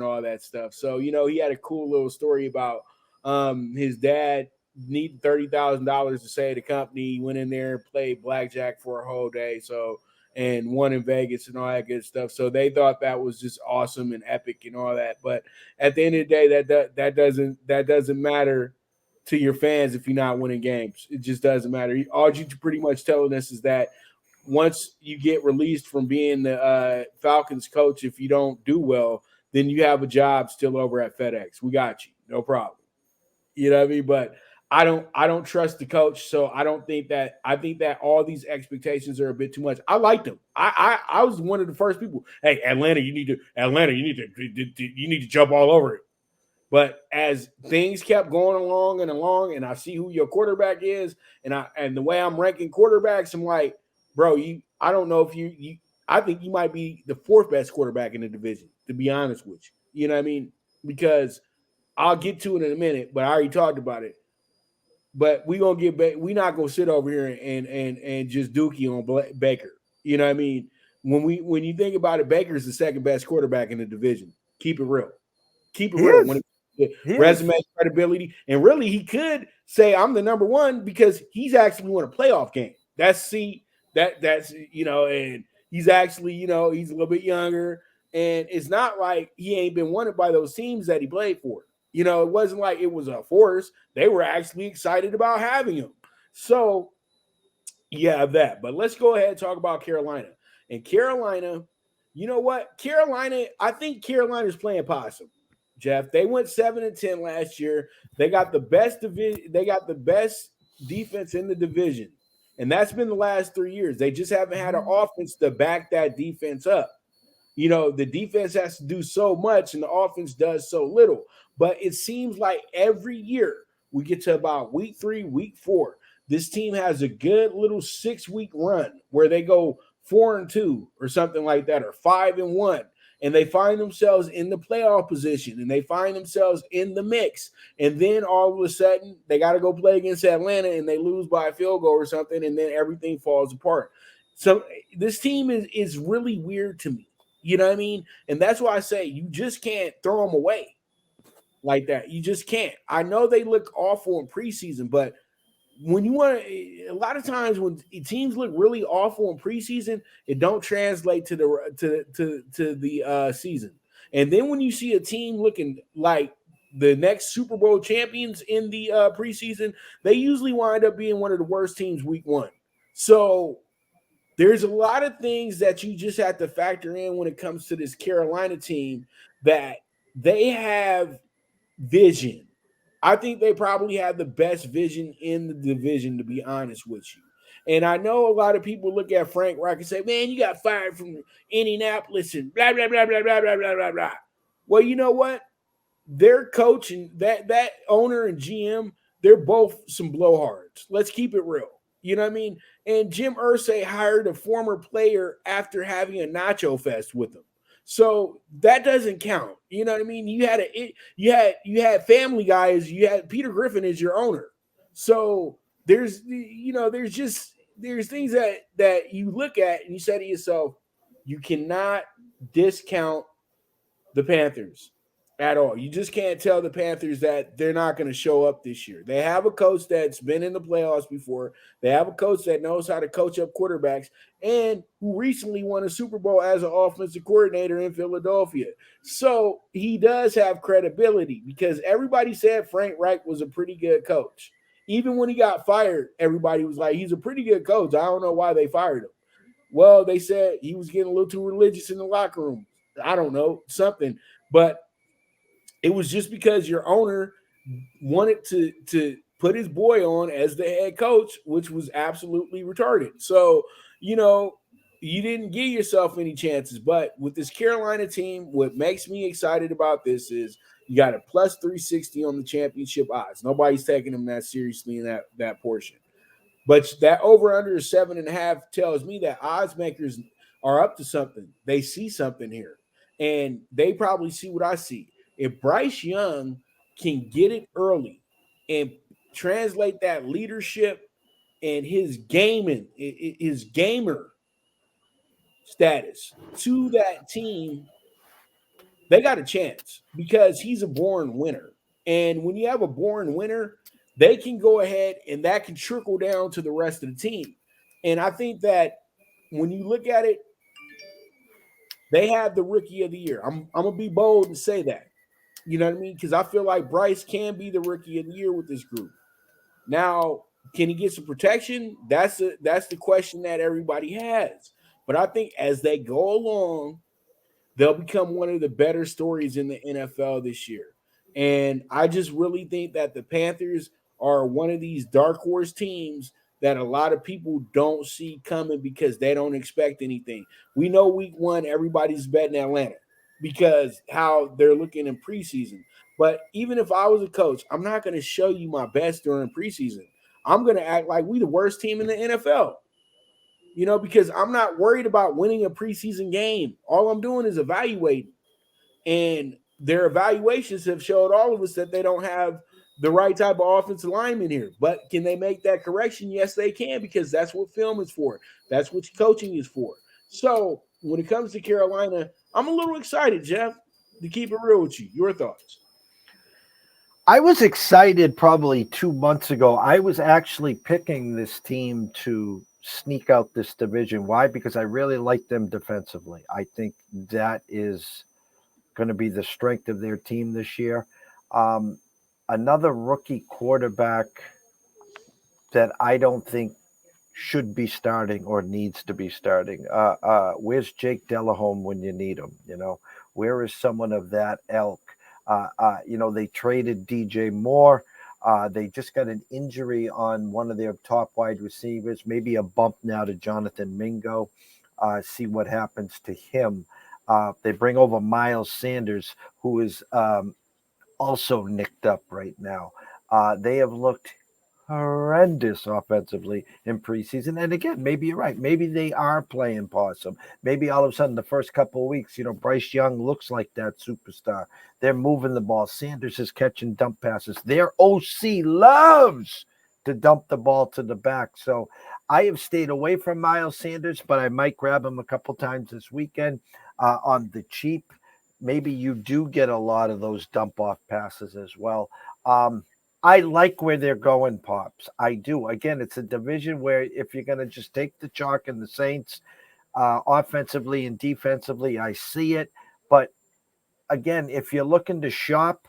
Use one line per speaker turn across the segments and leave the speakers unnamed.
and all that stuff. So, he had a cool little story about his dad needed $30,000 to save the company. He went in there and played blackjack for a whole day. So, and won in Vegas and all that good stuff. So they thought that was just awesome and epic and all that. But at the end of the day, that doesn't matter to your fans if you're not winning games. It just doesn't matter. All you pretty much telling us is that once you get released from being the Falcons coach, if you don't do well, then you have a job still over at FedEx. We got you, no problem. You know what I mean? But I don't trust the coach, so I don't think that I think that all these expectations are a bit too much. I liked them. I was one of the first people. Hey, Atlanta, you need to jump all over it. But as things kept going along, and I see who your quarterback is, and the way I'm ranking quarterbacks, I'm like, bro, I don't know if you I think you might be the fourth best quarterback in the division, to be honest with you. You know what I mean? Because I'll get to it in a minute, but I already talked about it. But we not gonna sit over here and just dookie on Baker. You know what I mean? When you think about it, Baker's the second best quarterback in the division. Keep it real. Keep it
He
real. When
is.
it comes
He
to
is.
resume credibility, and really he could say I'm the number one because he's actually won a playoff game. And he's actually, he's a little bit younger, and it's not like he ain't been wanted by those teams that he played for. It wasn't like it was a force. They were actually excited about having him. So you have that. But let's go ahead and talk about Carolina. And Carolina, you know what? I think Carolina's playing possum. Jeff, they went 7-10 last year. They got the best defense in the division. And that's been the last 3 years. They just haven't had an offense to back that defense up. The defense has to do so much and the offense does so little. But it seems like every year we get to about week 3, week 4, this team has a good little 6-week run where they go 4-2 or something like that, or 5-1, and they find themselves in the playoff position and they find themselves in the mix. And then all of a sudden they got to go play against Atlanta and they lose by a field goal or something, and then everything falls apart. So this team is really weird to me. You know what I mean? And that's why I say you just can't throw them away like that. You just can't. I know they look awful in preseason, but when you want to, a lot of times when teams look really awful in preseason, it don't translate to the season. And then when you see a team looking like the next Super Bowl champions in the preseason, they usually wind up being one of the worst teams week 1. So there's a lot of things that you just have to factor in when it comes to this Carolina team, that they have vision. I think they probably have the best vision in the division, to be honest with you. And I know a lot of people look at Frank Reich and say, man, you got fired from Indianapolis and blah, blah, blah, blah, blah, blah, blah, blah, blah. Well, you know what? Their coach and that owner and GM, they're both some blowhards. Let's keep it real. You know what I mean? And Jim Irsay hired a former player after having a nacho fest with him. So that doesn't count. You know what I mean? You had Family Guys. You had Peter Griffin as your owner. So there's things that you look at and you say to yourself, you cannot discount the Panthers at all. You just can't tell the Panthers that they're not going to show up this year. They have a coach that's been in the playoffs before. They have a coach that knows how to coach up quarterbacks and who recently won a Super Bowl as an offensive coordinator in Philadelphia. So he does have credibility because everybody said Frank Reich was a pretty good coach. Even when he got fired, everybody was like, he's a pretty good coach. I don't know why they fired him. Well, they said he was getting a little too religious in the locker room. I don't know, something. But it was just because your owner wanted to put his boy on as the head coach, which was absolutely retarded. So, you know, you didn't give yourself any chances. But with this Carolina team, what makes me excited about this is you got a plus 360 on the championship odds. Nobody's taking them that seriously in that portion. But that over under 7.5 tells me that odds makers are up to something. They see something here. And they probably see what I see. If Bryce Young can get it early and translate that leadership and his gamer status to that team, they got a chance because he's a born winner. And when you have a born winner, they can go ahead and that can trickle down to the rest of the team. And I think that when you look at it, they have the rookie of the year. I'm gonna be bold and say that. You know what I mean? Because I feel like Bryce can be the rookie of the year with this group. Now, can he get some protection? That's the question that everybody has. But I think as they go along, they'll become one of the better stories in the NFL this year. And I just really think that the Panthers are one of these dark horse teams that a lot of people don't see coming because they don't expect anything. We know week one, everybody's betting Atlanta because how they're looking in preseason. But even if I was a coach, I'm not going to show you my best during preseason. I'm going to act like we the worst team in the NFL, because I'm not worried about winning a preseason game. All I'm doing is evaluating. And their evaluations have showed all of us that they don't have the right type of offensive lineman here. But can they make that correction? Yes, they can, because that's what film is for. That's what coaching is for. So when it comes to Carolina, I'm a little excited, Jeff, to keep it real with you. Your thoughts?
I was excited probably 2 months ago. I was actually picking this team to sneak out this division. Why? Because I really like them defensively. I think that is going to be the strength of their team this year. Um, Another rookie quarterback that I don't think should be starting or needs to be starting. Where's Jake Delahome when you need him? Where is someone of that ilk? They traded DJ Moore. They just got an injury on one of their top wide receivers, maybe a bump now to Jonathan Mingo. See what happens to him. They bring over Miles Sanders, who is also nicked up right now. They have looked horrendous offensively in preseason. And again, maybe you're right. Maybe they are playing possum. Maybe all of a sudden the first couple of weeks, Bryce Young looks like that superstar. They're moving the ball. Sanders is catching dump passes. Their OC loves to dump the ball to the back. So I have stayed away from Miles Sanders, but I might grab him a couple times this weekend on the cheap. Maybe you do get a lot of those dump off passes as well. I like where they're going, Pops. I do. Again, it's a division where if you're going to just take the chalk and the Saints offensively and defensively, I see it. But again, if you're looking to shop,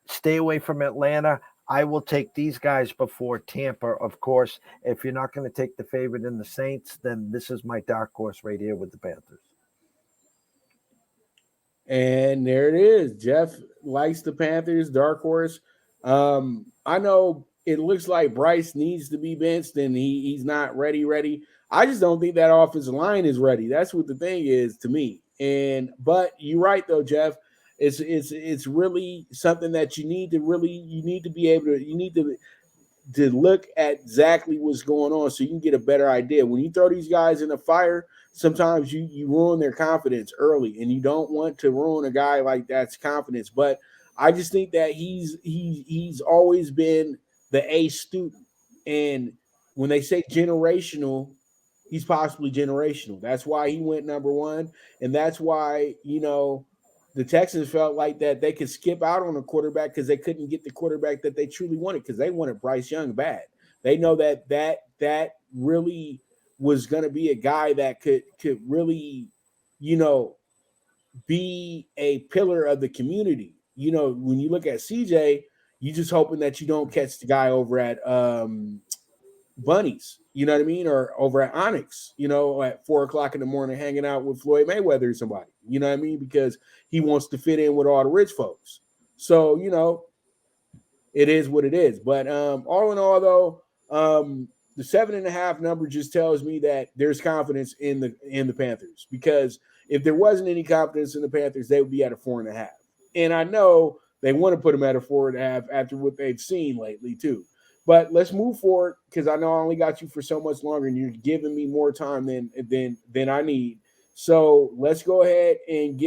stay away from Atlanta. I will take these guys before Tampa, of course. If you're not going to take the favorite in the Saints, then this is my dark horse right here with the Panthers.
And there it is. Jeff likes the Panthers, dark horse. I know it looks like Bryce needs to be benched and he's not ready. I just don't think that offensive line is ready. That's what the thing is to me. But you're right though, Jeff. It's really something that you need to be able to look at exactly what's going on so you can get a better idea. When you throw these guys in the fire, sometimes you ruin their confidence early, and you don't want to ruin a guy like that's confidence. But I just think that he's always been the A student, and when they say generational, he's possibly generational. That's why he went number one, and that's why the Texans felt like that they could skip out on a quarterback because they couldn't get the quarterback that they truly wanted because they wanted Bryce Young bad. They know that really was going to be a guy that could really, you know, be a pillar of the community. When you look at CJ, you just hoping that you don't catch the guy over at Bunnies, you know what I mean, or over at Onyx, at 4 o'clock in the morning, hanging out with Floyd Mayweather or somebody, you know what I mean, because he wants to fit in with all the rich folks. So it is what it is. But all in all, though, the 7.5 number just tells me that there's confidence in the Panthers, because if there wasn't any confidence in the Panthers, they would be at a 4.5. And I know they want to put them at a 4.5 after what they've seen lately too. But let's move forward, because I know I only got you for so much longer, and you're giving me more time than I need. So let's go ahead and get